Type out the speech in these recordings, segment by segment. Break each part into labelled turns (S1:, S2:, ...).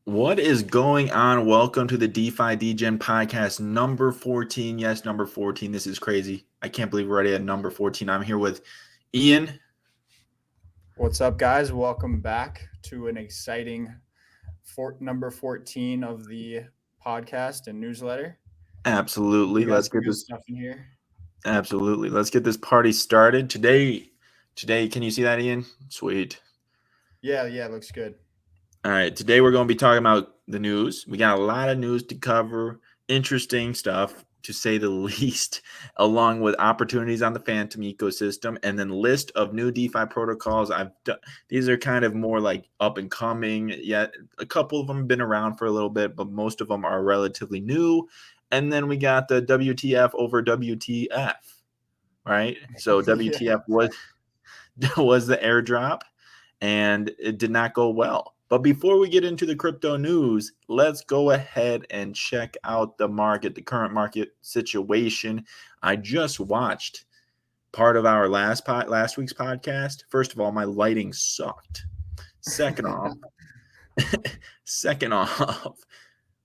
S1: What is going on? Welcome to the DeFi DGen podcast number 14. Yes, number 14. This is crazy. I can't believe we're already at number 14. I'm here with Ian.
S2: What's up, guys? Welcome back to an exciting number 14 of the podcast and newsletter.
S1: Absolutely.
S2: We got
S1: Let's
S2: some
S1: get
S2: good
S1: this
S2: stuff in here.
S1: absolutely. Let's get this party started. Today, can you see that, Ian? Sweet.
S2: Yeah, looks good.
S1: All right. Today we're going to be talking about the news. We got a lot of news to cover, interesting stuff to say the least, along with opportunities on the Fantom ecosystem, and then list of new DeFi protocols I've done. These are kind of more like up and coming. Yet a couple of them have been around for a little bit, but most of them are relatively new. And then we got the WTF over WTF, right? So WTF was the airdrop, and it did not go well. But before we get into the crypto news, let's go ahead and check out the market, the current market situation. I just watched part of our last week's podcast. First of all, my lighting sucked. Second off,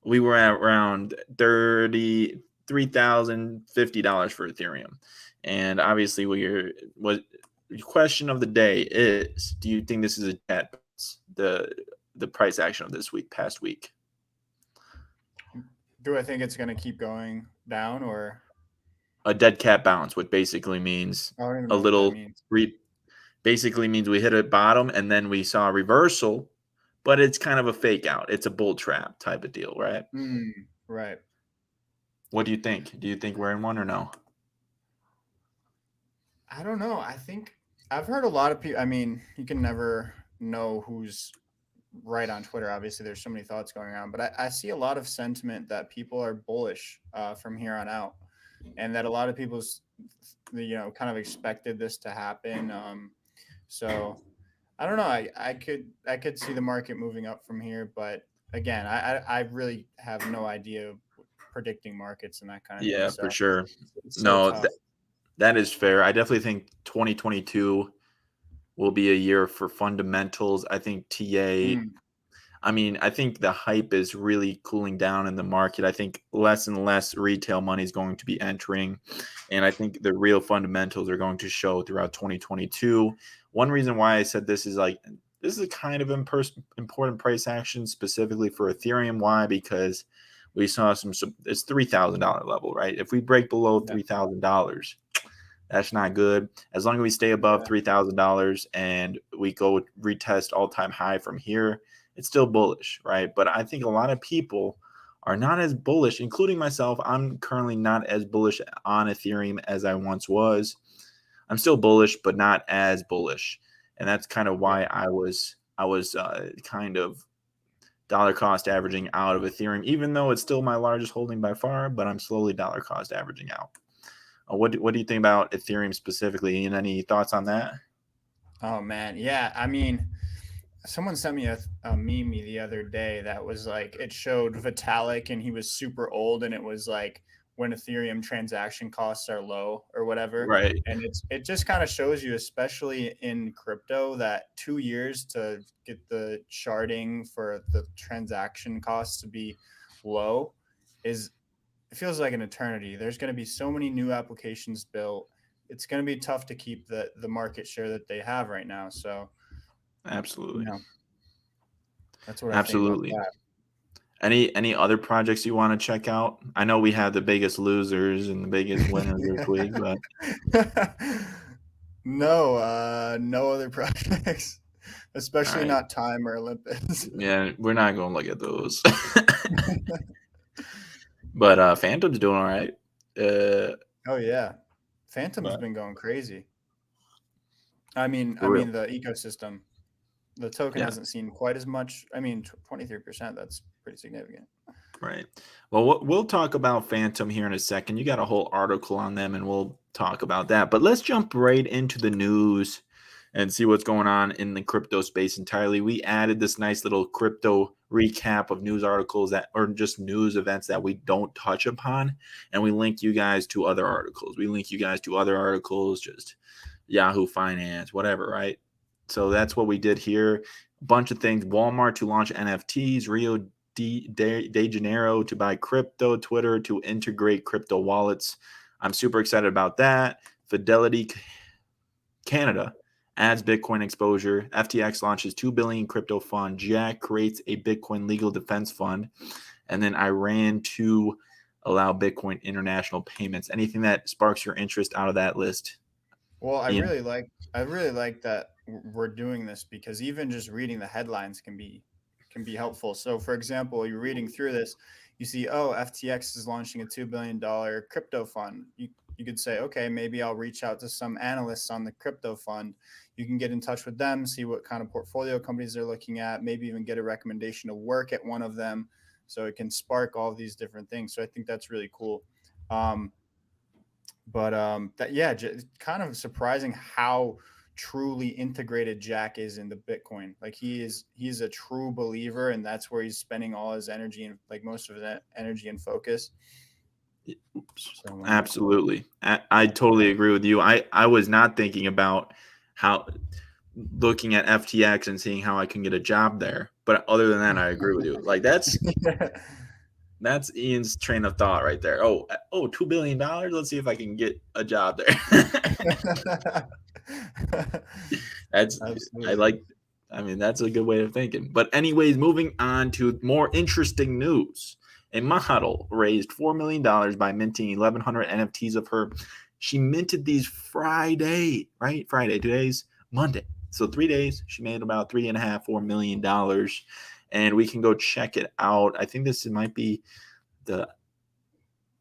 S1: we were at around $33,050 for Ethereum. And obviously the question of the day is, do you think this is a debt? The price action of this past week.
S2: Do I think it's going to keep going down or
S1: a dead cat bounce, which basically means
S2: I don't even
S1: a
S2: know what that
S1: little
S2: means.
S1: Basically means we hit a bottom and then we saw a reversal, but it's kind of a fake out. It's a bull trap type of deal, right?
S2: Right.
S1: What do you think? Do you think we're in one or no?
S2: I don't know. I think I've heard a lot of people. I mean, you can never know who's right on Twitter. Obviously, there's so many thoughts going on, but I see a lot of sentiment that people are bullish from here on out, and that a lot of people's, kind of expected this to happen. So I don't know. I could see the market moving up from here, but again, I really have no idea predicting markets and that kind of thing.
S1: Yeah,
S2: So
S1: for sure.
S2: it's so
S1: No,
S2: tough.
S1: that is fair. I definitely think 2022 will be a year for fundamentals. I think TA. I think the hype is really cooling down in the market. I think less and less retail money is going to be entering. And I think the real fundamentals are going to show throughout 2022. One reason why I said this is a kind of important price action specifically for Ethereum. Why? Because we saw it's $3,000 level, right? If we break below $3,000, that's not good. As long as we stay above $3,000 and we go retest all-time high from here, it's still bullish, right? But I think a lot of people are not as bullish, including myself. I'm currently not as bullish on Ethereum as I once was. I'm still bullish, but not as bullish. And that's kind of why I was kind of dollar cost averaging out of Ethereum, even though it's still my largest holding by far, but I'm slowly dollar cost averaging out. What do you think about Ethereum specifically? And any thoughts on that?
S2: Oh man, yeah. I mean, someone sent me a meme the other day that was like it showed Vitalik and he was super old and it was like when Ethereum transaction costs are low or whatever.
S1: Right.
S2: And it just kind of shows you, especially in crypto, that 2 years to get the sharding for the transaction costs to be low is it feels like an eternity. There's going to be so many new applications built. It's going to be tough to keep the market share that they have right now. So
S1: Absolutely.
S2: That's what
S1: Absolutely.
S2: I think about
S1: Any other projects you want to check out? I know we have the biggest losers and the biggest winners this week, but
S2: no other projects, especially
S1: right.
S2: not Time or Olympus.
S1: Yeah, we're not going to look at those. But Fantom's doing all right.
S2: Oh yeah, Fantom's been going crazy. I mean the ecosystem, the token hasn't seen quite as much. I mean, 23%. That's pretty significant.
S1: Right. Well, we'll talk about Fantom here in a second. You got a whole article on them, and we'll talk about that. But let's jump right into the news and see what's going on in the crypto space entirely. We added this nice little crypto recap of news articles that or just news events that we don't touch upon, and we link you guys to other articles. Just Yahoo Finance, whatever, right? So that's what we did here. bunch of things. Walmart to launch NFTs, Rio de Janeiro to buy crypto, Twitter to integrate crypto wallets. I'm super excited about that. Fidelity Canada adds Bitcoin exposure. FTX launches $2 billion crypto fund. Jack creates a Bitcoin legal defense fund. And then Iran to allow Bitcoin international payments. Anything that sparks your interest out of that list?
S2: Well,
S1: Ian?
S2: I really like that we're doing this, because even just reading the headlines can be helpful. So, for example, you're reading through this, you see, oh, FTX is launching a $2 billion crypto fund. You could say, okay, maybe I'll reach out to some analysts on the crypto fund. You can get in touch with them, see what kind of portfolio companies they're looking at, maybe even get a recommendation to work at one of them. So it can spark all these different things. So I think that's really cool. Um, kind of surprising how truly integrated Jack is into Bitcoin. Like he's a true believer, and that's where he's spending all his energy and like most of his energy and focus. So
S1: Absolutely. I totally agree with you. I was not thinking about how looking at FTX and seeing how I can get a job there. But other than that, I agree with you. Like that's Ian's train of thought right there. Oh, $2 billion. Let's see if I can get a job there. That's I
S2: Absolutely.
S1: like. I mean, that's a good way of thinking. But anyways, moving on to more interesting news. A model raised $4 million by minting 1,100 NFTs of her. She minted these Friday, right? Friday. Today's Monday. So 3 days. She made about $3.5–4 million, and we can go check it out. I think this might be the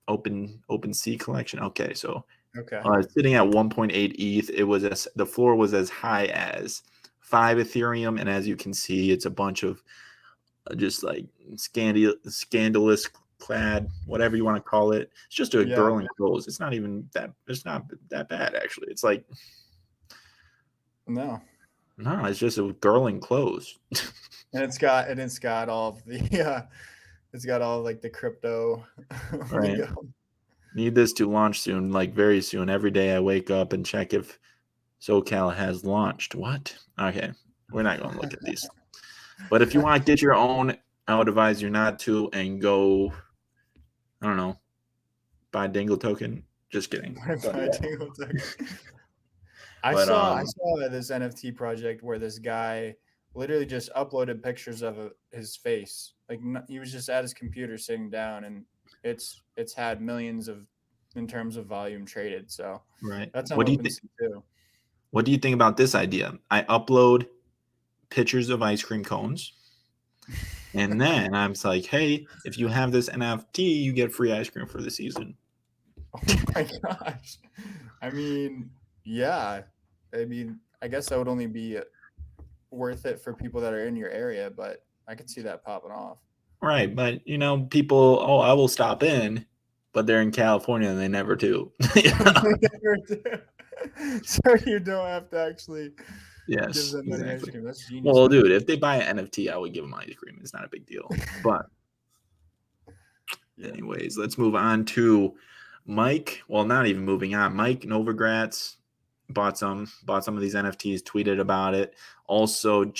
S1: open sea collection. Okay, so
S2: Okay.
S1: sitting at 1.8 ETH, the floor was as high as 5 Ethereum, and as you can see, it's a bunch of just like scandalous clad, whatever you want to call it. It's just a
S2: Yeah.
S1: girl in clothes. It's not that bad actually. It's like
S2: No.
S1: no, it's just a girl in clothes.
S2: And it's got all of the it's got all like the crypto
S1: Right.
S2: lingo.
S1: Need this to launch soon, like very soon. Every day I wake up and check if SoCal has launched. What? Okay, we're not going to look at these. But if you want to get your own, I would advise you not to and go, I don't know, buy Dingle token. Just kidding. Don't do that. But
S2: I saw this NFT project where this guy literally just uploaded pictures of his face. Like he was just at his computer sitting down, and it's had millions of in terms of volume traded. So
S1: right.
S2: that's on
S1: What do you think?
S2: OpenSea too.
S1: What do you think about this idea? I upload pictures of ice cream cones, and then I'm like, hey, if you have this NFT, you get free ice cream for the season.
S2: Oh my gosh. I mean, yeah. I mean, I guess that would only be worth it for people that are in your area, but I could see that popping off.
S1: Right, but people, oh, I will stop in, but they're in California and they never do.
S2: So you don't have to actually give
S1: Yes,
S2: them any ice
S1: exactly.
S2: cream. That's genius,
S1: Well,
S2: man.
S1: dude, if they buy an NFT, I would give them ice cream. It's not a big deal. But
S2: Yeah.
S1: anyways, let's move on to Mike. Well, not even moving on. Mike Novogratz bought some of these NFTs, tweeted about it. Also,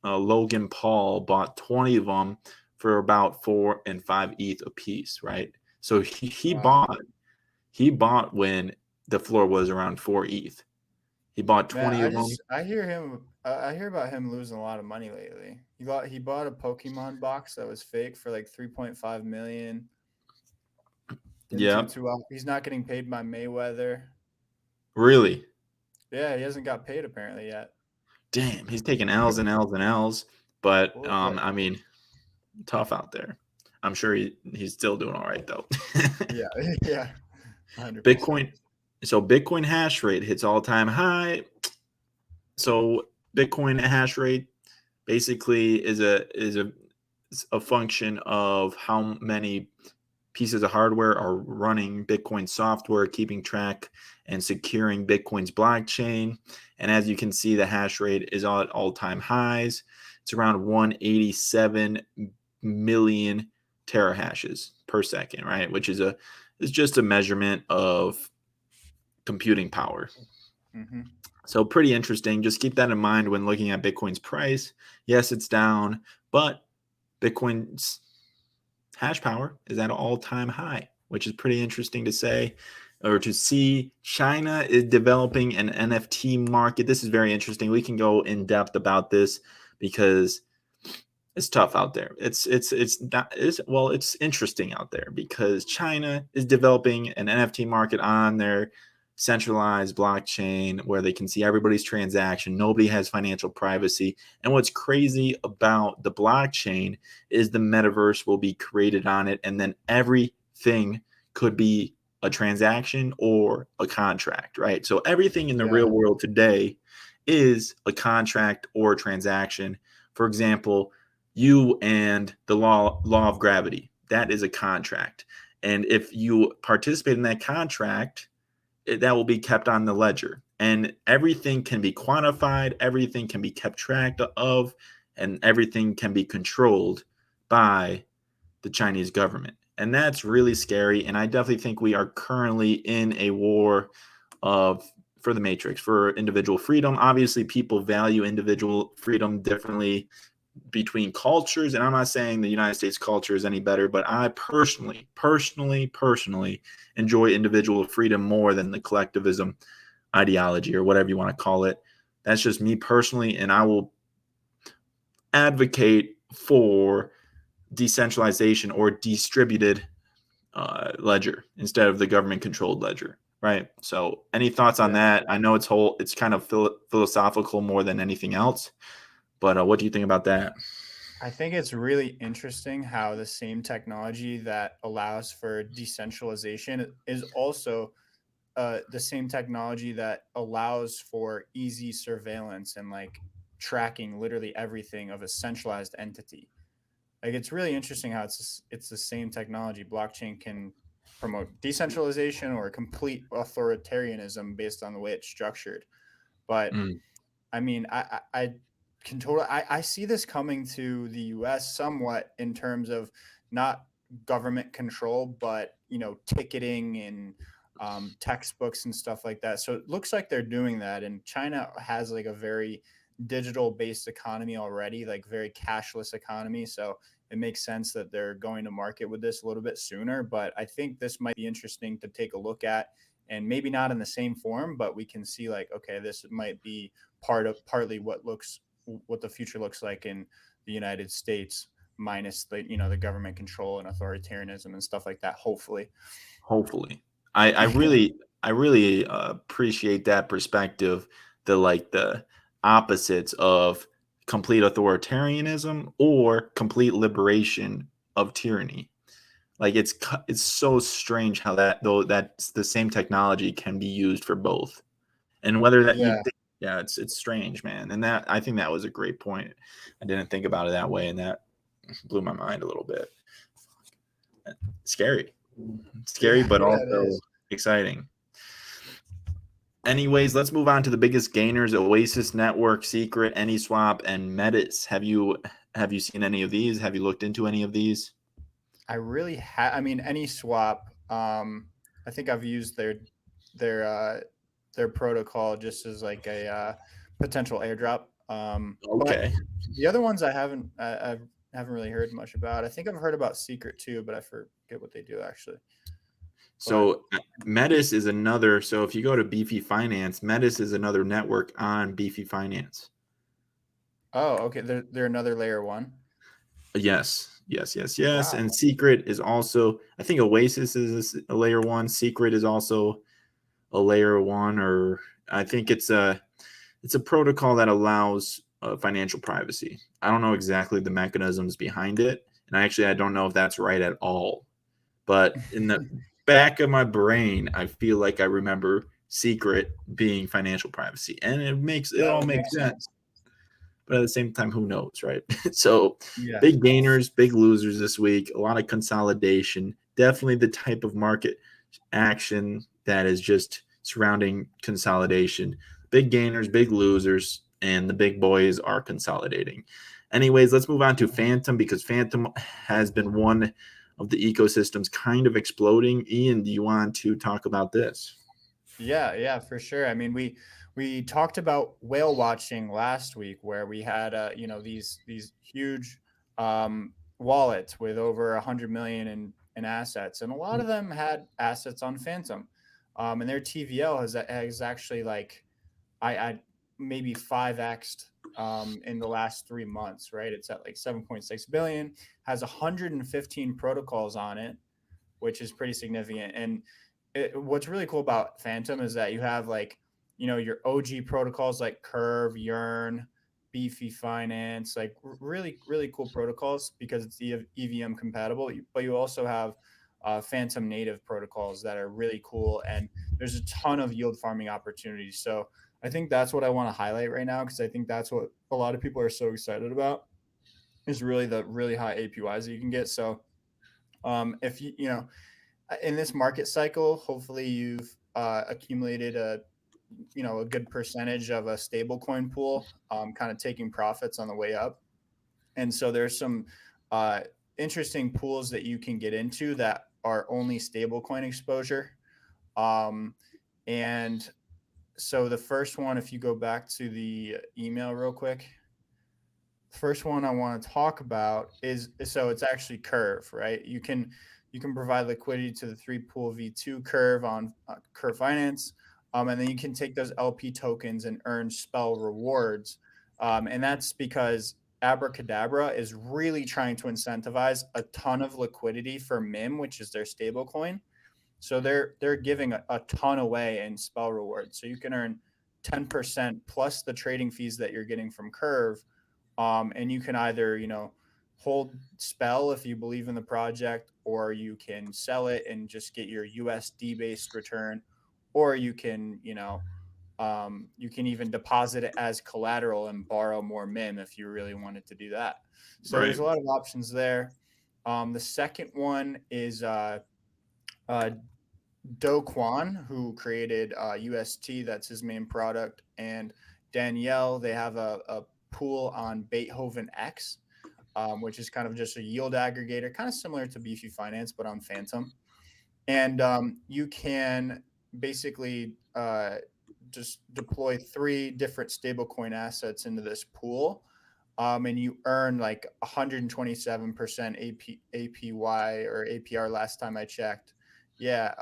S1: Logan Paul bought 20 of them for about 4 and 5 ETH a piece, right? So he
S2: Wow.
S1: bought when the floor was around 4 ETH. He bought
S2: Man,
S1: 20 of them.
S2: I hear about him losing a lot of money lately. He bought a Pokemon box that was fake for like 3.5 million.
S1: Yeah,
S2: He's not getting paid by Mayweather.
S1: really.
S2: Yeah, he hasn't got paid apparently yet.
S1: Damn, he's taking L's and L's and L's. But
S2: A little bit.
S1: I mean, tough out there. I'm sure he's still doing all right though.
S2: Yeah, yeah, 100%.
S1: Bitcoin. So Bitcoin hash rate hits all-time high. So Bitcoin hash rate basically is a function of how many pieces of hardware are running Bitcoin software, keeping track and securing Bitcoin's blockchain. And as you can see, the hash rate is all at all-time highs. It's around 187 million terahashes per second, right? Which is just a measurement of computing power.
S2: Mm-hmm.
S1: So pretty interesting. Just keep that in mind when looking at Bitcoin's price. Yes, it's down, but Bitcoin's hash power is at an all-time high, which is pretty interesting to say or to see. China is developing an NFT market. This is very interesting. We can go in depth about this because it's tough out there. It's interesting out there because China is developing an NFT market on their centralized blockchain where they can see everybody's transaction. Nobody has financial privacy. And what's crazy about the blockchain is the metaverse will be created on it, and then everything could be a transaction or a contract, right? So everything in the real world today is a contract or a transaction. For example, you and the law of gravity, that is a contract. And if you participate in that contract, that will be kept on the ledger, and everything can be quantified, everything can be kept track of, and everything can be controlled by the Chinese government. And that's really scary. And I definitely think we are currently in a war for the matrix, for individual freedom. Obviously, people value individual freedom differently between cultures, and I'm not saying the United States culture is any better, but I personally enjoy individual freedom more than the collectivism ideology or whatever you want to call it. That's just me personally, and I will advocate for decentralization or distributed ledger instead of the government controlled ledger, right? So any thoughts on that? I know it's kind of philosophical more than anything else, but what do you think about that?
S2: I think it's really interesting how the same technology that allows for decentralization is also the same technology that allows for easy surveillance and like tracking literally everything of a centralized entity. Like it's really interesting how it's the same technology. Blockchain can promote decentralization or complete authoritarianism based on the way it's structured. But I mean, I can totally I see this coming to the US somewhat in terms of not government control, but ticketing and textbooks and stuff like that. So it looks like they're doing that, and China has like a very digital based economy already, like very cashless economy. So it makes sense that they're going to market with this a little bit sooner. But I think this might be interesting to take a look at, and maybe not in the same form, but we can see like, okay, this might be partly what the future looks like in the United States, minus the government control and authoritarianism and stuff like that. Hopefully.
S1: I really appreciate that perspective. The opposites of complete authoritarianism or complete liberation of tyranny. Like it's so strange how that's the same technology can be used for both, and whether that you think, it's strange, man. And that, I think that was a great point. I didn't think about it that way, and that blew my mind a little bit. Scary, but also exciting. Anyways, let's move on to the biggest gainers: Oasis Network, Secret, AnySwap, and Metis. Have you seen any of these? Have you looked into any of these?
S2: I really I mean, AnySwap. I think I've used their protocol just as like a potential airdrop.
S1: Okay.
S2: But the other ones I haven't really heard much about. I think I've heard about Secret too, but I forget what they do actually.
S1: So Metis is another. So if you go to Beefy Finance, Metis is another network on Beefy Finance.
S2: Oh, okay. They're another layer one.
S1: Yes.
S2: Wow.
S1: And Secret is also, I think Oasis is a layer one. Secret is also a layer one, or I think it's a protocol that allows financial privacy. I don't know exactly the mechanisms behind it, and I don't know if that's right at all. But in the back of my brain, I feel like I remember Secret being financial privacy, and it all makes sense. But at the same time, who knows, right? So big gainers, big losers this week. A lot of consolidation. Definitely the type of market action that is just surrounding consolidation. Big gainers, big losers, and the big boys are consolidating. Anyways, let's move on to Fantom, because Fantom has been one of the ecosystems kind of exploding. Ian, do you want to talk about this?
S2: Yeah, for sure. I mean, We talked about whale watching last week, where we had these huge wallets with over 100 million in assets, and a lot of them had assets on Fantom, and their TVL has actually like I maybe 5x'd in the last 3 months, right? It's at like 7.6 billion, has 115 protocols on it, which is pretty significant. And what's really cool about Fantom is that you have like, your OG protocols like Curve, Yearn, Beefy Finance, like really, really cool protocols because it's EVM compatible. But you also have Fantom native protocols that are really cool. And there's a ton of yield farming opportunities. So I think that's what I want to highlight right now because I think that's what a lot of people are so excited about is really the really high APYs that you can get. So if you in this market cycle, hopefully you've accumulated a good percentage of a stable coin pool, kind of taking profits on the way up. And so there's some uh, interesting pools that you can get into that are only stable coin exposure. Um, and so the first one, if you go back to the email real quick, first one I want to talk about is so it's actually Curve, right? You can provide liquidity to the 3 pool V2 Curve on Curve Finance, and then you can take those LP tokens and earn spell rewards, and that's because Abracadabra is really trying to incentivize a ton of liquidity for MIM, which is their stable coin. So they're giving a ton away in spell rewards. So you can earn 10% plus the trading fees that you're getting from Curve, and you can either hold spell if you believe in the project, or you can sell it and just get your USD based return, or you can even deposit it as collateral and borrow more MIM if you really wanted to do that. So
S1: Right.
S2: there's a lot of options there. The second one is uh, Do Kwon, who created UST. That's his main product. And Danielle, they have a pool on Beethoven X, which is kind of just a yield aggregator, kind of similar to Beefy Finance, but on Fantom. And you can basically just deploy 3 different stablecoin assets into this pool. And you earn like 127% APY or APR last time I checked. Yeah.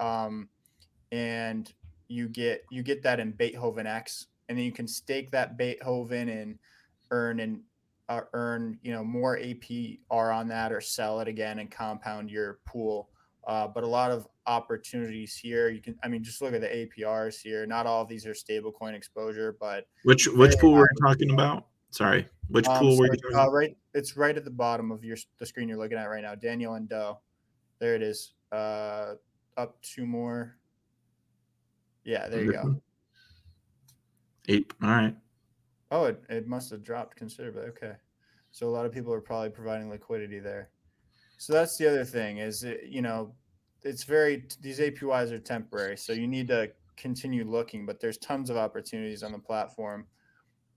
S2: And you get that in Beethoven X, and then you can stake that Beethoven and earn more APR on that, or sell it again and compound your pool. But a lot of opportunities here. Just look at the APRs here. Not all of these are stablecoin exposure, but very
S1: Which pool
S2: high.
S1: were you talking about? Sorry, which pool
S2: So
S1: were you talking about?
S2: it's right at the bottom of the screen you're looking at right now. Daniel and Doe. There it is. Up 2 more. Yeah, there you
S1: This
S2: go.
S1: one? 8. All right.
S2: Oh, it must have dropped considerably. Okay. So a lot of people are probably providing liquidity there. So that's the other thing is, it's these APYs are temporary. So you need to continue looking, but there's tons of opportunities on the platform.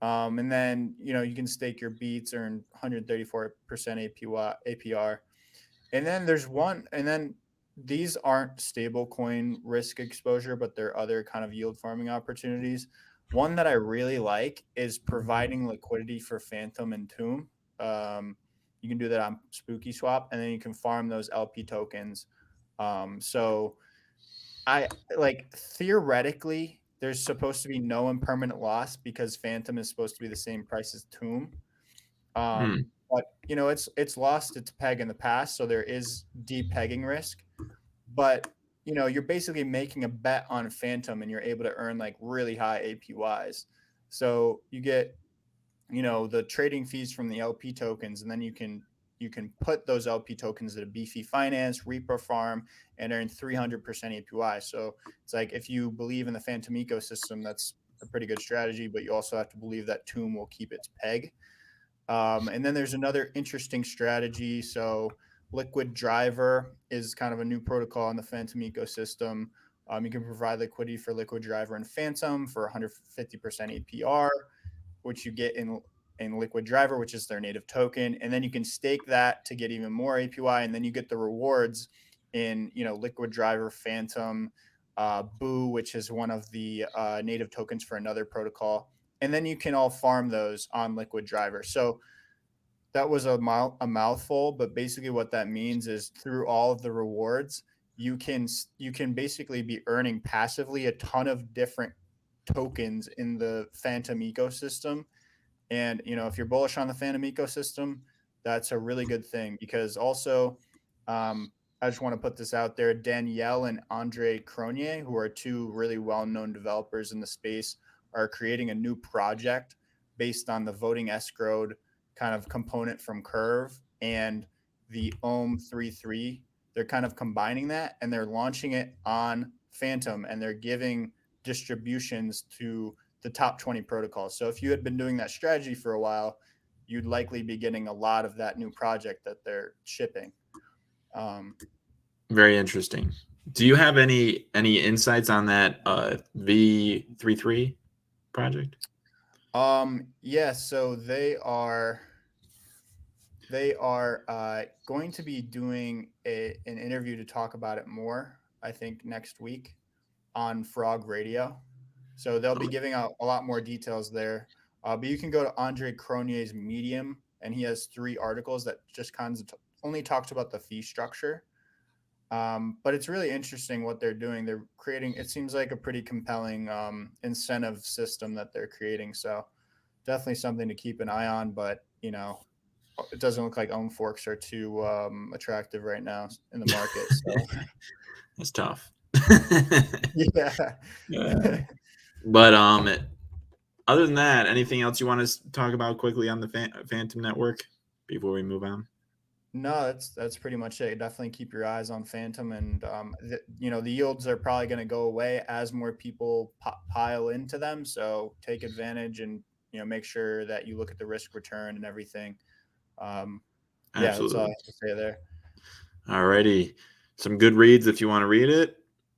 S2: And then, you can stake your beats, earn 134% APR. And then these aren't stable coin risk exposure, but they're other kind of yield farming opportunities. One that I really like is providing liquidity for Fantom and Tomb. You can do that on Spooky Swap, and then you can farm those LP tokens. So I like theoretically there's supposed to be no impermanent loss because Fantom is supposed to be the same price as Tomb.
S1: Hmm.
S2: But it's lost its peg in the past, so there is depegging risk. But you're basically making a bet on Fantom, and you're able to earn like really high APYs. So you get the trading fees from the LP tokens, and then you can put those LP tokens at a Beefy Finance, Repo Farm, and earn 300% APY. So it's like if you believe in the Fantom ecosystem, that's a pretty good strategy, but you also have to believe that Tomb will keep its peg. And then there's another interesting strategy. So Liquid Driver is kind of a new protocol in the Fantom ecosystem. You can provide liquidity for Liquid Driver and Fantom for 150% APR, which you get in Liquid Driver, which is their native token, and then you can stake that to get even more APY, and then you get the rewards in Liquid Driver, Fantom, Boo, which is one of the native tokens for another protocol. And then you can all farm those on Liquid Driver. So that was a mouthful, but basically what that means is through all of the rewards, you can basically be earning passively a ton of different tokens in the Fantom ecosystem. And if you're bullish on the Fantom ecosystem, that's a really good thing, because also I just want to put this out there. Danielle and Andre Cronier, who are two really well-known developers in the space, are creating a new project based on the voting escrowed kind of component from Curve and the Ohm 3.3. They're kind of combining that, and they're launching it on Fantom, and they're giving distributions to the top 20 protocols. So if you had been doing that strategy for a while, you'd likely be getting a lot of that new project that they're shipping.
S1: Very interesting. Do you have any insights on that V33 project?
S2: Yeah, so they are going to be doing an interview to talk about it more, I think, next week on Frog Radio. So they'll be giving out a lot more details there. But you can go to Andre Cronier's Medium, and he has 3 articles that just kind of only talks about the fee structure. But it's really interesting what they're doing. They're creating, it seems like a pretty compelling incentive system that they're creating. So definitely something to keep an eye on. But, it doesn't look like own forks are too attractive right now in the market. So
S1: It's tough.
S2: Yeah.
S1: But other than that, anything else you want to talk about quickly on the Fantom network before we move on?
S2: No, that's pretty much it. Definitely keep your eyes on Fantom, and the yields are probably going to go away as more people pile into them. So take advantage, and make sure that you look at the risk return and everything. Yeah, that's all I have to say there.
S1: Alrighty, some good reads if you want to read it,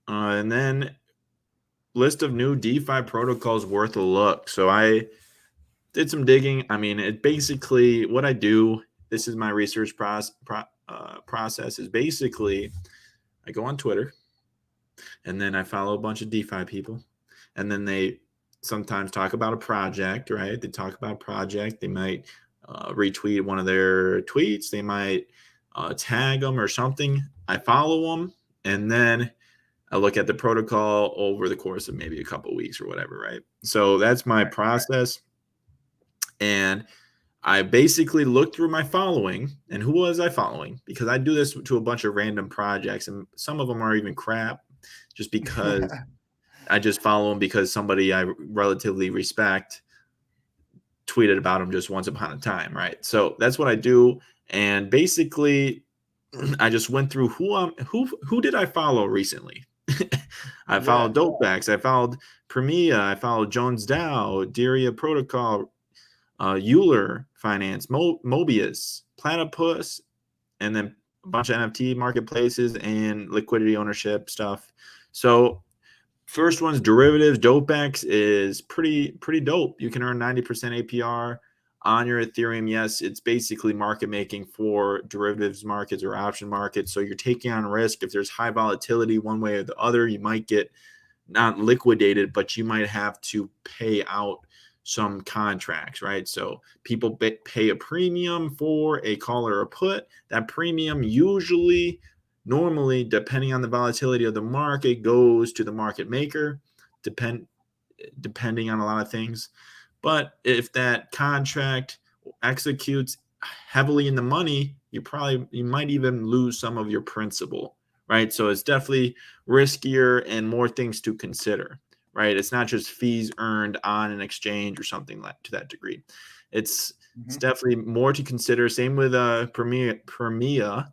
S1: and then list of new DeFi protocols worth a look. So I did some digging. I mean, it basically what I do. This is my research process. Is basically I go on Twitter, and then I follow a bunch of DeFi people, and then they sometimes talk about a project, right? They talk about a project. They might retweet one of their tweets. They might tag them or something. I follow them, and then I look at the protocol over the course of maybe a couple of weeks or whatever, right? So that's my process. And I basically looked through my following, and who was I following? Because I do this to a bunch of random projects, and some of them are even crap just because I just follow them because somebody I relatively respect tweeted about them just once upon a time, right? So that's what I do. And basically, I just went through who did I follow recently? I followed Dopebacks. I followed Premia. I followed Jones DAO, Diria Protocol, Euler Finance, Mobius, Platypus, and then a bunch of NFT marketplaces and liquidity ownership stuff. So first one's derivatives. Dopex is pretty dope. You can earn 90% APR on your Ethereum. Yes, it's basically market making for derivatives markets or option markets. So you're taking on risk. If there's high volatility one way or the other, you might get not liquidated, but you might have to pay out some contracts, right? So people pay a premium for a call or a put. That premium normally, depending on the volatility of the market, goes to the market maker, depending on a lot of things. But if that contract executes heavily in the money, you might even lose some of your principal, right? So it's definitely riskier and more things to consider, right? It's not just fees earned on an exchange or something like to that degree. It's definitely more to consider. Same with Premia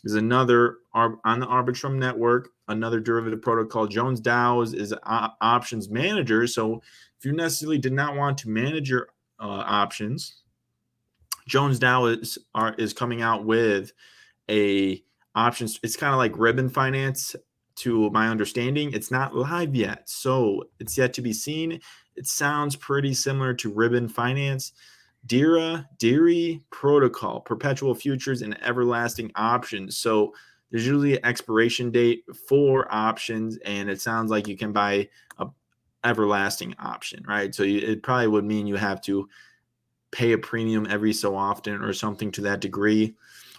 S1: is another on the Arbitrum network, another derivative protocol. Jones DAO is options manager. So if you necessarily did not want to manage your options, Jones DAO is coming out with a options. It's kind of like Ribbon Finance, to my understanding. It's not live yet, so it's yet to be seen. It sounds pretty similar to Ribbon Finance. Diri Protocol, perpetual futures and everlasting options. So there's usually an expiration date for options, and it sounds like you can buy a everlasting option, right? So it probably would mean you have to pay a premium every so often or something to that degree,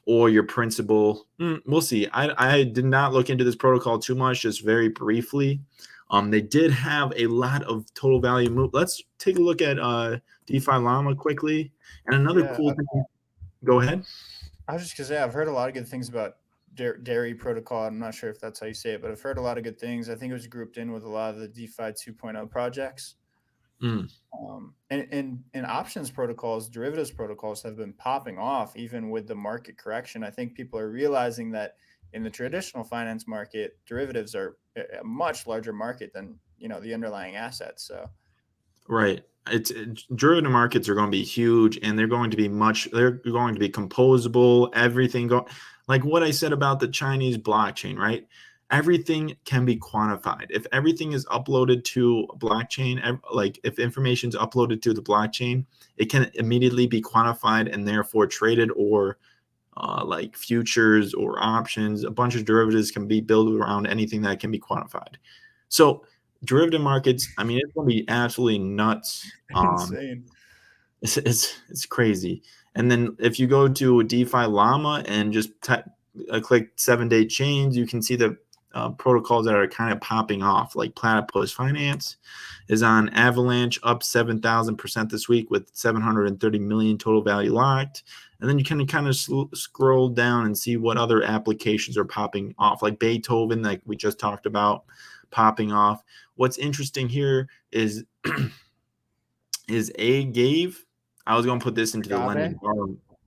S1: or your principal. We'll see. I did not look into this protocol too much, just very briefly. They did have a lot of total value move. Let's take a look at DeFi Llama quickly. And another
S2: Yeah,
S1: cool thing. Go ahead.
S2: I was just gonna say I've heard a lot of good things about Dairy Protocol. I'm not sure if that's how you say it, but I've heard a lot of good things. I think it was grouped in with a lot of the DeFi 2.0 projects.
S1: Mm.
S2: And options protocols, derivatives protocols have been popping off even with the market correction. I think people are realizing that in the traditional finance market, derivatives are a much larger market than the underlying assets. So
S1: Right. Derivative markets are going to be huge, and they're going to be composable. Everything like what I said about the Chinese blockchain, right? Everything can be quantified. If everything is uploaded to a blockchain, like if information is uploaded to the blockchain, it can immediately be quantified and therefore traded, or like futures or options. A bunch of derivatives can be built around anything that can be quantified. So derivative markets, I mean, it's going to be absolutely nuts.
S2: insane.
S1: It's crazy. And then if you go to DeFi Llama and just click 7-day chains, you can see the protocols that are kind of popping off. Like Platypus Finance is on Avalanche, up 7,000% this week with 730 million total value locked. And then you can kind of scroll down and see what other applications are popping off, like Beethoven, like we just talked about, popping off. What's interesting here is Agave. I was going to put this into the
S2: Agave?
S1: lending bar.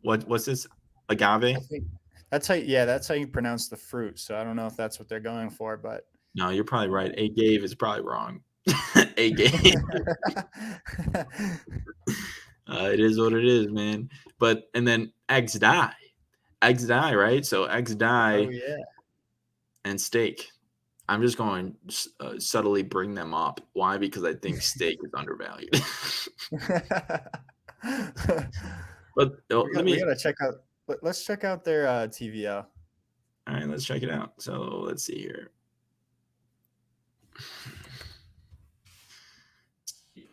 S1: What's this? Agave?
S2: I think that's how you pronounce the fruit. So I don't know if that's what they're going for, but
S1: No, you're probably right. Agave is probably wrong. Agave. It is what it is, man. But and then XDAI, right? So
S2: Oh
S1: XDAI
S2: yeah.
S1: and Stake. I'm just going to subtly bring them up. Why? Because I think Stake is undervalued. But let
S2: We
S1: me.
S2: gotta check out. Let's check out their TVL.
S1: All right, let's check it out. So let's see here.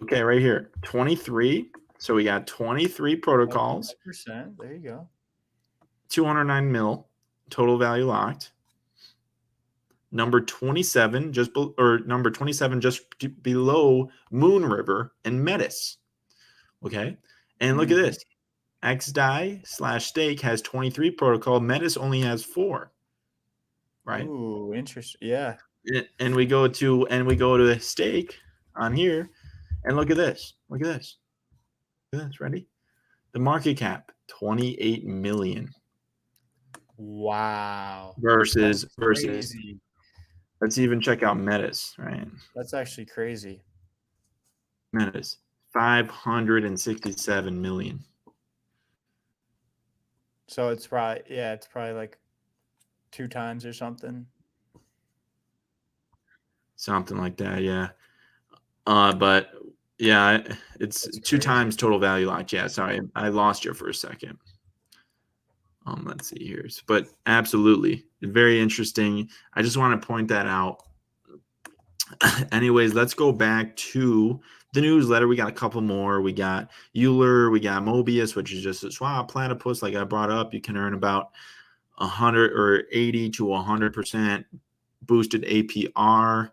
S1: Okay, right here, 23. So we got 23 protocols,
S2: 5%. There you go.
S1: 209 mil total value locked. Number 27, number 27, just below Moon River and Metis. Okay, and look at this. XDAI/Stake has 23 protocol. Metis only has 4. Right.
S2: Ooh, interesting. Yeah.
S1: And we go to Stake on here, and look at this. Look at this. Look at this. Ready? The market cap 28 million.
S2: Wow.
S1: Versus
S2: That's crazy.
S1: let's even check out Metis, right?
S2: That's actually crazy.
S1: Metis 567 million.
S2: So it's probably like 2 times or something.
S1: Something like that, yeah. But yeah, it's 2 times total value locked. Yeah, sorry, I lost you for a second. Let's see here. But absolutely, very interesting. I just want to point that out. Anyways, let's go back to the newsletter. We got a couple more. We got Euler, we got Mobius, which is just a swap. Platypus, like I brought up, you can earn about 100 or 80 to 100% boosted APR.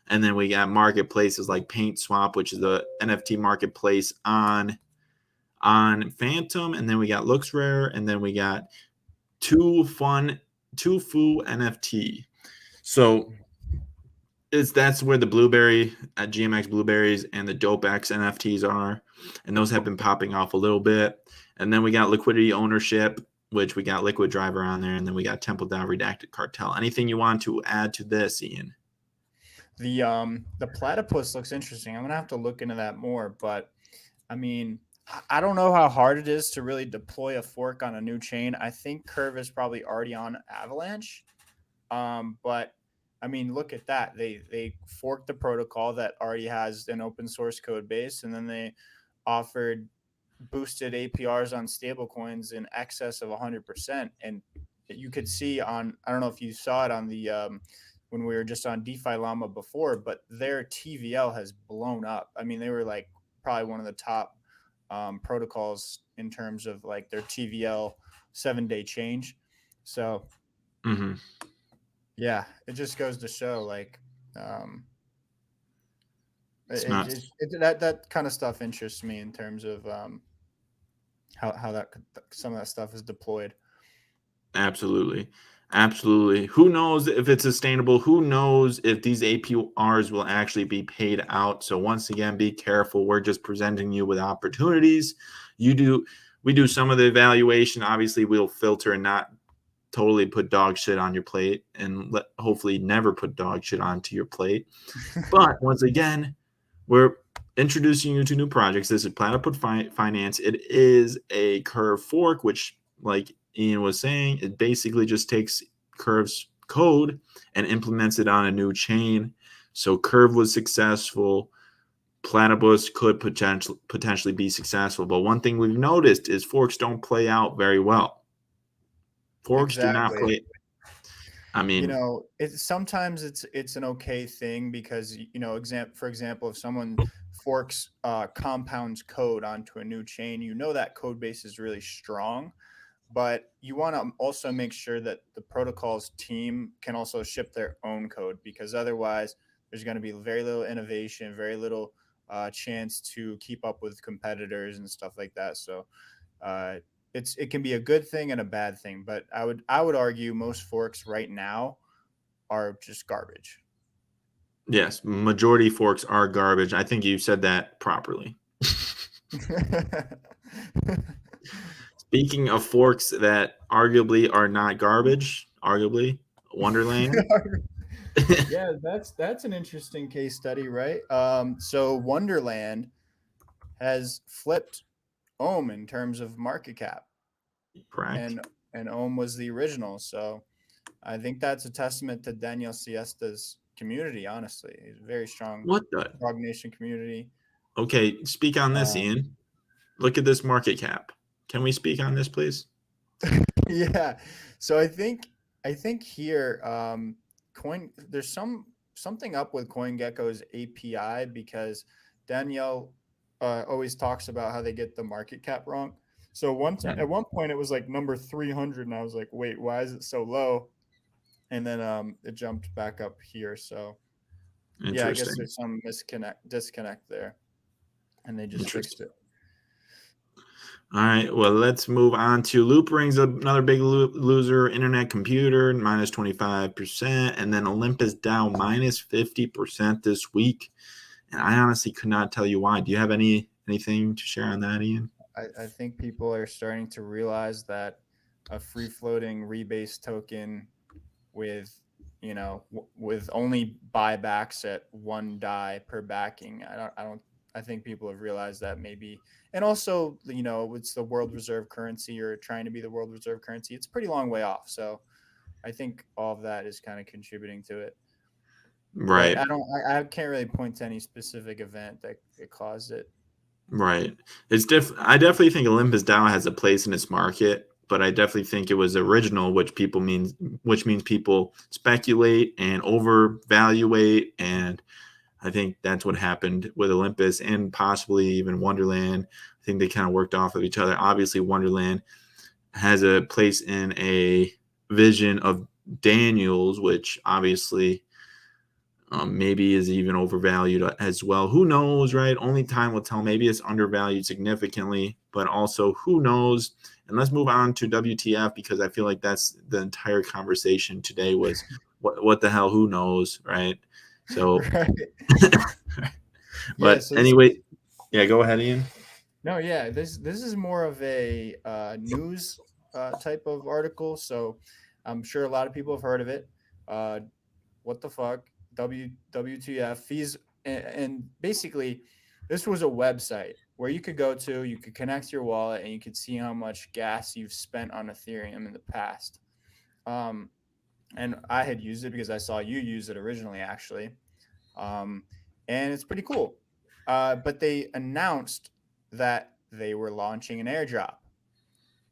S1: And then we got marketplaces like Paint Swap, which is the NFT marketplace on Fantom. And then we got Looks Rare, and then we got Two Fu NFT. So that's where the Blueberry at GMX Blueberries and the Dope X NFTs are, and those have been popping off a little bit. And then we got Liquidity Ownership, which we got Liquid Driver on there, and then we got Temple Down Redacted Cartel. Anything you want to add to this, Ian?
S2: The platypus looks interesting. I'm gonna have to look into that more, but I mean, I don't know how hard it is to really deploy a fork on a new chain. I think Curve is probably already on Avalanche. But I mean, look at that. They forked the protocol that already has an open source code base, and then they offered boosted APRs on stablecoins in excess of 100%. And you could see on, I don't know if you saw it on the when we were just on DeFi Llama before, but their TVL has blown up. I mean, they were like probably one of the top protocols in terms of like their TVL 7-day change. So
S1: Mm-hmm.
S2: yeah, it just goes to show like um,
S1: It's not
S2: that kind of stuff interests me in terms of how that some of that stuff is deployed.
S1: absolutely. Absolutely. Who knows if it's sustainable? Who knows if these APRs will actually be paid out? So once again, be careful. We're just presenting you with opportunities. We do some of the evaluation. Obviously, we'll filter and not totally put dog shit on your plate, and hopefully never put dog shit onto your plate. But once again, we're introducing you to new projects. This is Platypus Finance. It is a Curve fork, which, like Ian was saying, it basically just takes Curve's code and implements it on a new chain. So Curve was successful. Platypus could potentially be successful. But one thing we've noticed is forks don't play out very well. Forks do not
S2: Exactly.
S1: play. I mean,
S2: Sometimes it's an okay thing because for example, if someone forks compounds code onto a new chain, that code base is really strong, but you want to also make sure that the protocol's team can also ship their own code, because otherwise there's going to be very little innovation, very little chance to keep up with competitors and stuff like that. So uh, it can be a good thing and a bad thing, but I would argue most forks right now are just garbage.
S1: yes, majority forks are garbage. I think you said that properly. Speaking of forks that arguably are not garbage, arguably Wonderland.
S2: Yeah, that's an interesting case study, right? So Wonderland has flipped Ohm in terms of market cap,
S1: Correct.
S2: and Ohm was the original. So I think that's a testament to Daniel Siesta's community. Honestly, he's a very strong
S1: What the?
S2: Frog Nation community.
S1: Okay, speak on this,
S2: Um,
S1: Ian. Look at this market cap. Can we speak on this, please?
S2: yeah, so I think here coin there's something up with CoinGecko's API, because Danielle always talks about how they get the market cap wrong. So at one point it was like number 300, and I was like, wait, why is it so low? And then it jumped back up here. So yeah, I guess
S1: Interesting.
S2: there's some disconnect there, and they just fixed
S1: Interesting.
S2: it.
S1: All right, well, let's move on to Loop Rings, another big loser. Internet Computer, minus 25%. And then Olympus Dow, minus 50% this week. And I honestly could not tell you why. Do you have anything to share on that, Ian?
S2: I think people are starting to realize that a free floating rebase token with with only buybacks at one DAI per backing, I think people have realized that, maybe. And also, it's the world reserve currency, or trying to be the world reserve currency. It's a pretty long way off. So I think all of that is kind of contributing to it. But
S1: Right,
S2: I can't really point to any specific event that caused it.
S1: right. I definitely think Olympus Dow has a place in its market, but I definitely think it was original, which means people speculate and overvaluate, and I think that's what happened with Olympus and possibly even Wonderland. I think they kind of worked off of each other. Obviously, Wonderland has a place in a vision of Daniels, which obviously maybe is even overvalued as well. Who knows, right? Only time will tell. Maybe it's undervalued significantly, but also who knows? And let's move on to WTF, because I feel like that's the entire conversation today was what the hell, who knows, right? So,
S2: Right. Yeah.
S1: but
S2: So
S1: anyway, yeah, go ahead, Ian.
S2: no, yeah, this is more of a news type of article. So I'm sure a lot of people have heard of it. Uh, what the fuck? WTF fees, and basically, this was a website where you could go to, you could connect your wallet, and you could see how much gas you've spent on Ethereum in the past. Um, and I had used it because I saw you use it originally, actually. Um, and it's pretty cool. But they announced that they were launching an airdrop.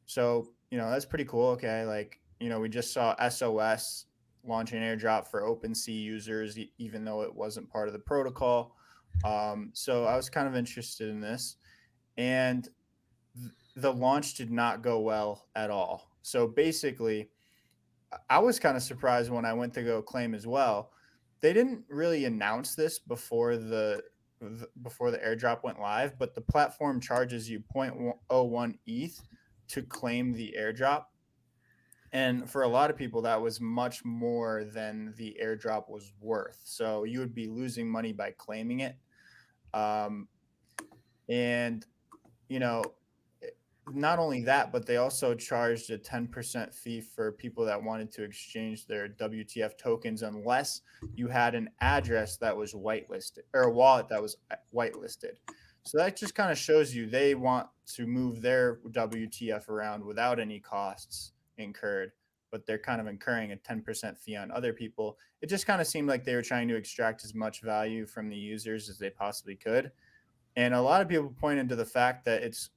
S2: So, that's pretty cool. Okay. Like, we just saw SOS launch an airdrop for OpenSea users, even though it wasn't part of the protocol. So I was kind of interested in this, and the launch did not go well at all. So basically, I was kind of surprised when I went to go claim as well. They didn't really announce this before the airdrop went live, but the platform charges you 0.01 ETH to claim the airdrop. And for a lot of people, that was much more than the airdrop was worth. So you would be losing money by claiming it. Um, and, you know, not only that, but they also charged a 10% fee for people that wanted to exchange their WTF tokens unless you had an address that was whitelisted or a wallet that was whitelisted. So that just kind of shows you they want to move their WTF around without any costs incurred, but they're kind of incurring a 10% fee on other people. It just kind of seemed like they were trying to extract as much value from the users as they possibly could. And a lot of people pointed to the fact that it's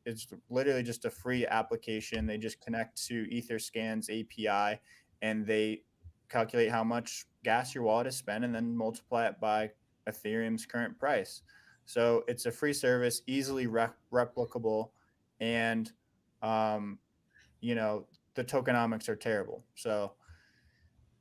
S2: literally just a free application. They just connect to Etherscan's API and they calculate how much gas your wallet is spent and then multiply it by Ethereum's current price. So it's a free service, easily replicable, and um, the tokenomics are terrible. So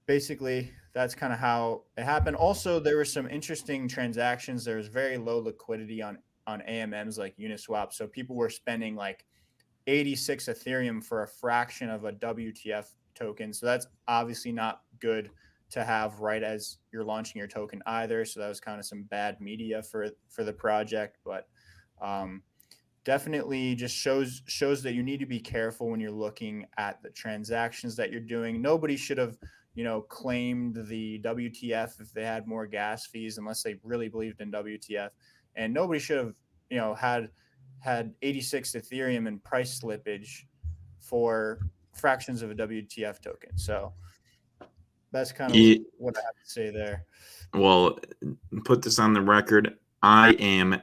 S2: basically that's kind of how it happened. Also, there were some interesting transactions. There was very low liquidity on AMMs like Uniswap. So people were spending like 86 Ethereum for a fraction of a WTF token. So that's obviously not good to have right as you're launching your token either. So that was kind of some bad media for the project, but definitely just shows that you need to be careful when you're looking at the transactions that you're doing. Nobody should have claimed the WTF if they had more gas fees unless they really believed in WTF, and nobody should have had 86 Ethereum in price slippage for fractions of a WTF token. So that's kind of what I have to say there.
S1: Well, put this on the record. I am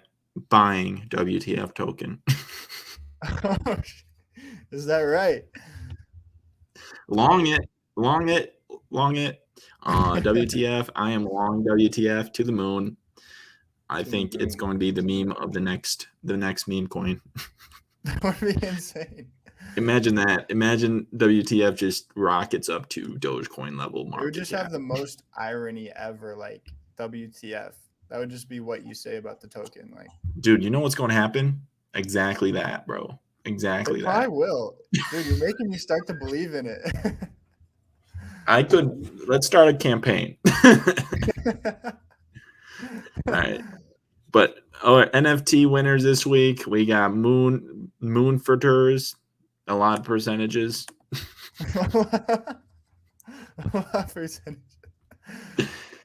S1: buying WTF token.
S2: Is that right?
S1: Long it. WTF. I am long WTF to the moon. I think it's going to be the meme of the next meme coin.
S2: That would be insane.
S1: Imagine that. Imagine WTF just rockets up to Dogecoin level market.
S2: It would just have the most irony ever, like WTF. That would just be what you say about the token. Like,
S1: dude, you know what's going to happen? Exactly that, bro. Exactly that.
S2: I will. Dude, you're making me start to believe in it.
S1: Let's start a campaign. All right. But NFT winners this week, we got Moonfurters, a lot of percentages.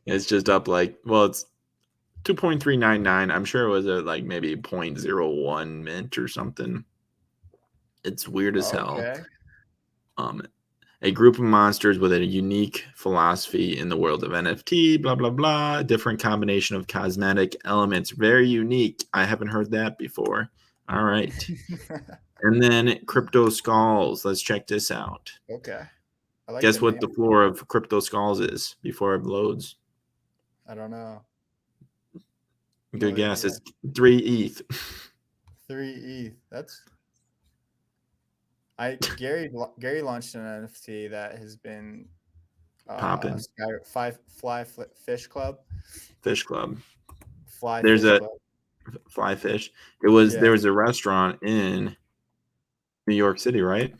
S1: It's just up it's 2.399. I'm sure it was at maybe 0.01 mint or something. It's weird as hell. A group of monsters with a unique philosophy in the world of NFT, blah, blah, blah. Different combination of cosmetic elements. Very unique. I haven't heard that before. All right. And then Crypto Skulls. Let's check this out.
S2: Okay.
S1: Guess what the floor of Crypto Skulls is before it loads?
S2: I don't know.
S1: Good guess. It's 3 ETH.
S2: 3 ETH. That's... Gary launched an NFT that has been
S1: popping.
S2: Fish Club.
S1: Fish Club.
S2: There's a
S1: Fly Fish. There was a restaurant in New York City, right?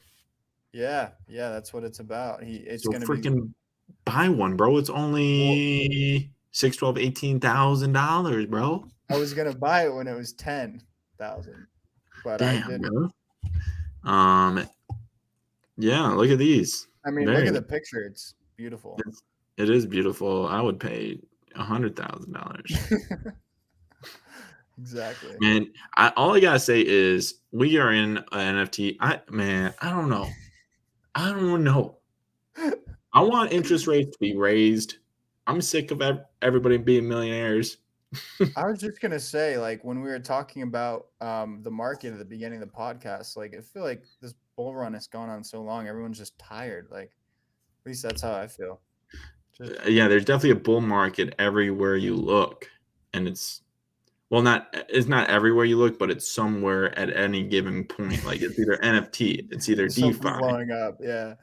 S2: Yeah, that's what it's about. It's gonna
S1: freaking buy one, bro. It's only $6,12, $18,000, bro.
S2: I was gonna buy it when it was 10,000, but
S1: damn,
S2: I didn't.
S1: Bro. Yeah, look at these.
S2: I mean, look at the picture. It's beautiful.
S1: It is beautiful. I would pay $100,000.
S2: Exactly.
S1: Man, all I gotta say is we are in an NFT. I don't know. I don't know. I want interest rates to be raised. I'm sick of everybody being millionaires.
S2: I was just gonna say, when we were talking about the market at the beginning of the podcast, I feel like this bull run has gone on so long, everyone's just tired. least that's how I feel.
S1: Yeah, there's definitely a bull market everywhere you look, and it's not everywhere you look, but it's somewhere at any given point. Like it's either NFT, it's either
S2: Something's
S1: DeFi.
S2: blowing up. Yeah.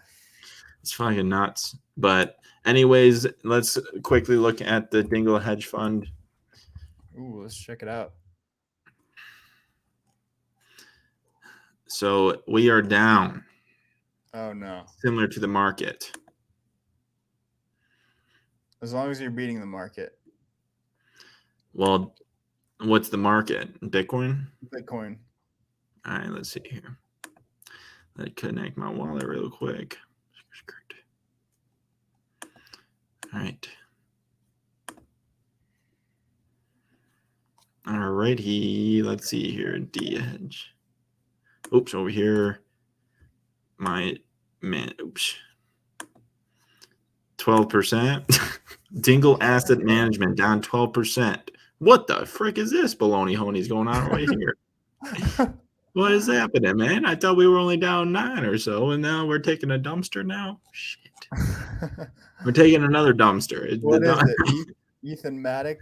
S1: It's fucking nuts. But anyways, let's quickly look at the Dingle hedge fund.
S2: Ooh, let's check it out.
S1: So we are down.
S2: Oh no.
S1: Similar to the market.
S2: As long as you're beating the market.
S1: Well, what's the market? Bitcoin?
S2: Bitcoin.
S1: All right, let's see here. Let connect my wallet real quick. All right. All righty. Let's see here. D-Hedge. Oops, over here. My man. Oops. 12%. Dingle Asset Management down 12%. What the frick is this baloney honey's going on right here? What is happening, man? I thought we were only down 9 or so, and now we're taking a dumpster now? Shit. We're taking another dumpster.
S2: What is it? Ethan Matic?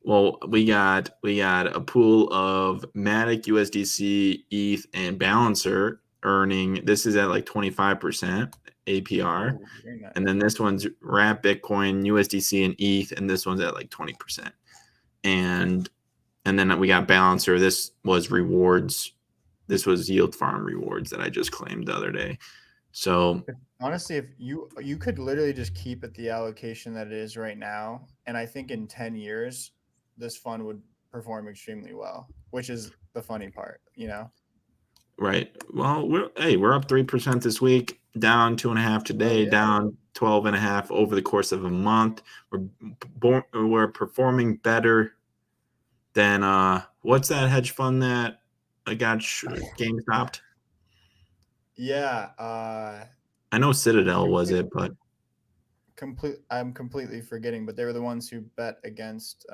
S1: Well, we got a pool of Matic, USDC, ETH, and Balancer earning. This is at like 25% APR.
S2: Ooh, very nice.
S1: And then this one's Wrap Bitcoin, USDC, and ETH, and this one's at like 20%. And then we got Balancer. This was rewards. This was Yield Farm rewards that I just claimed the other day. So
S2: honestly, if you could literally just keep it the allocation that it is right now, and I think in 10 years, this fund would perform extremely well, which is the funny part, you know?
S1: Right. Well, we're up 3% this week, down 2.5 today, down 12.5 over the course of a month. We're performing better than what's that hedge fund that I got game stopped?
S2: Yeah.
S1: I know Citadel was it, but
S2: I'm completely forgetting, but they were the ones who bet against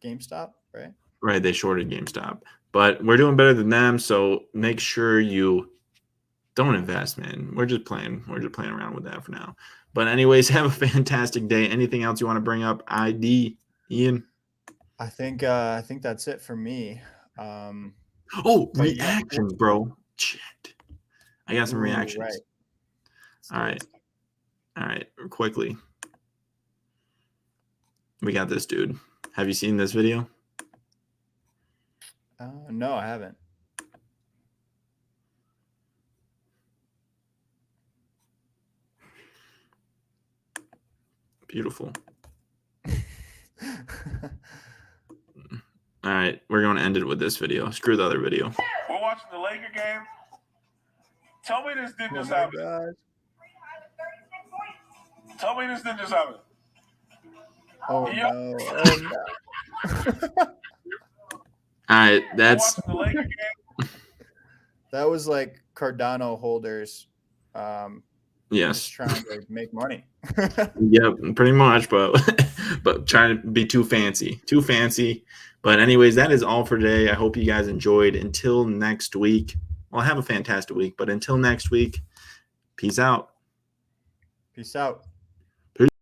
S2: GameStop, right?
S1: Right, they shorted GameStop. But we're doing better than them, so make sure you don't invest, man. We're just playing around with that for now. But anyways, have a fantastic day. Anything else you want to bring up? Ian?
S2: I think that's it for me.
S1: Reactions, bro. Shit. I got some reactions.
S2: Right.
S1: All right. Quickly. We got this dude. Have you seen this video?
S2: No, I haven't.
S1: Beautiful. All right, we're going to end it with this video. Screw the other video.
S3: We're watching the Laker game. Tell me this didn't just happen. Tell me this didn't just happen.
S2: Oh no! Oh no!
S1: All right, that's
S3: the Laker game.
S2: That was like Cardano holders.
S1: Yes,
S2: just trying to make money.
S1: Yep, pretty much, but trying to be too fancy. But anyways, that is all for today. I hope you guys enjoyed. Until next week, well, have a fantastic week. But until next week, peace out.
S2: Peace out.